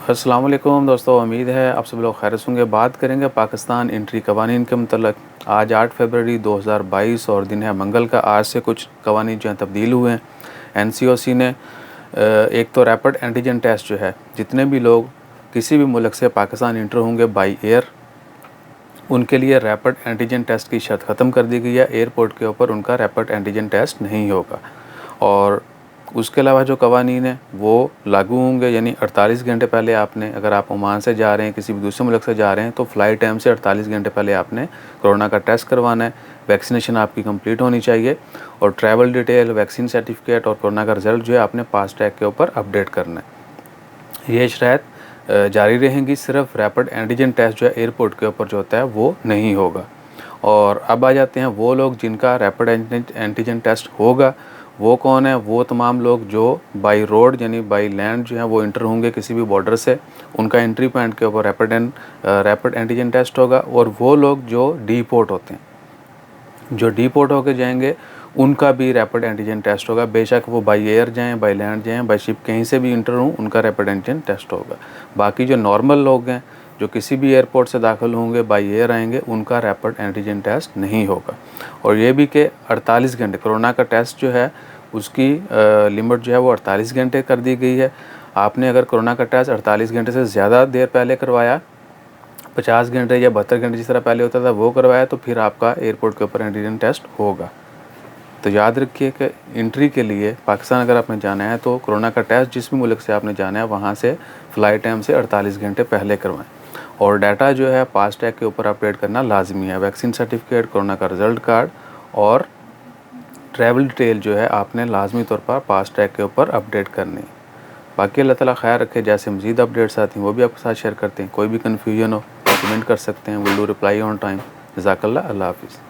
अस्सलाम वालेकुम दोस्तों, उम्मीद है आप सब लोग खैरियत होंगे। बात करेंगे पाकिस्तान एंट्री कवानीन के मतलब। आज 8 फरवरी 2022 और दिन है मंगल का। आज से कुछ कवानीन जो हैं तब्दील हुए हैं। एनसीओसी ने एक तो रैपिड एंटीजन टेस्ट जो है, जितने भी लोग किसी भी मुल्क से पाकिस्तान इंटर होंगे बाई एयर, उनके लिए रैपिड एंटीजन टेस्ट की शर्त ख़त्म कर दी गई है। एयरपोर्ट के ऊपर उनका रैपिड एंटीजन टेस्ट नहीं होगा। और उसके अलावा जो कवानीन है वो लागू होंगे, यानी 48 घंटे पहले आपने, अगर आप ओमान से जा रहे हैं, किसी भी दूसरे मुल्क से जा रहे हैं, तो फ़्लाइट टाइम से 48 घंटे पहले आपने कोरोना का टेस्ट करवाना है। वैक्सीनेशन आपकी कंप्लीट होनी चाहिए और ट्रैवल डिटेल, वैक्सीन सर्टिफिकेट और कोरोना का रिज़ल्ट जो है आपने फास्ट टैग के ऊपर अपडेट करना है। ये शर्त जारी रहेंगी। सिर्फ रैपिड एंटीजन टेस्ट जो है एयरपोर्ट के ऊपर जो होता है वो नहीं होगा। और अब आ जाते हैं वो लोग जिनका रैपिड एंटीजन टेस्ट होगा। वो कौन है? वो तमाम लोग जो बाई रोड यानी बाई लैंड जो है वो इंटर होंगे किसी भी बॉर्डर से, उनका एंट्री पॉइंट के ऊपर रैपिड एंटीजन टेस्ट होगा। और वो लोग जो डीपोर्ट होते हैं, जो डीपोर्ट होके जाएंगे, उनका भी रैपिड एंटीजन टेस्ट होगा। बेशक वो बाई एयर जाएं, बाई लैंड जाएं, बाई शिप कहीं से भी इंटर हों, उनका रैपिड एंटीजन टेस्ट होगा। बाकी जो नॉर्मल लोग हैं जो किसी भी एयरपोर्ट से दाखिल होंगे, बाई एयर आएंगे, उनका रैपिड एंटीजन टेस्ट नहीं होगा। और ये भी कि 48 घंटे कोरोना का टेस्ट जो है उसकी लिमिट जो है वो 48 घंटे कर दी गई है। आपने अगर कोरोना का टेस्ट 48 घंटे से ज़्यादा देर पहले करवाया, 50 घंटे या 72 घंटे जिस तरह पहले होता था वो करवाया, तो फिर आपका एयरपोर्ट के ऊपर एंटीजन टेस्ट होगा। तो याद रखिए कि एंट्री के लिए पाकिस्तान अगर आपने जाना है तो कोरोना का टेस्ट जिस भी मुल्क से आपने जाना है वहाँ से फ़्लाइट टाइम से 48 घंटे पहले करवाएं। और डाटा जो है फास्ट टैग के ऊपर अपडेट करना लाजमी है। वैक्सीन सर्टिफिकेट, कोरोना का रिज़ल्ट कार्ड और ट्रैवल डिटेल जो है आपने लाजमी तौर पर फास्ट टैग के ऊपर अपडेट करनी है। बाकी अल्लाह ताला खैर रखे। जैसे मज़ीद अपडेट्स आती हैं वो भी आपके साथ शेयर करते हैं। कोई भी कन्फ्यूजन हो कमेंट कर सकते हैं। Will do reply on time. जज़ाकल्लाह। अल्लाह हाफ़िज़।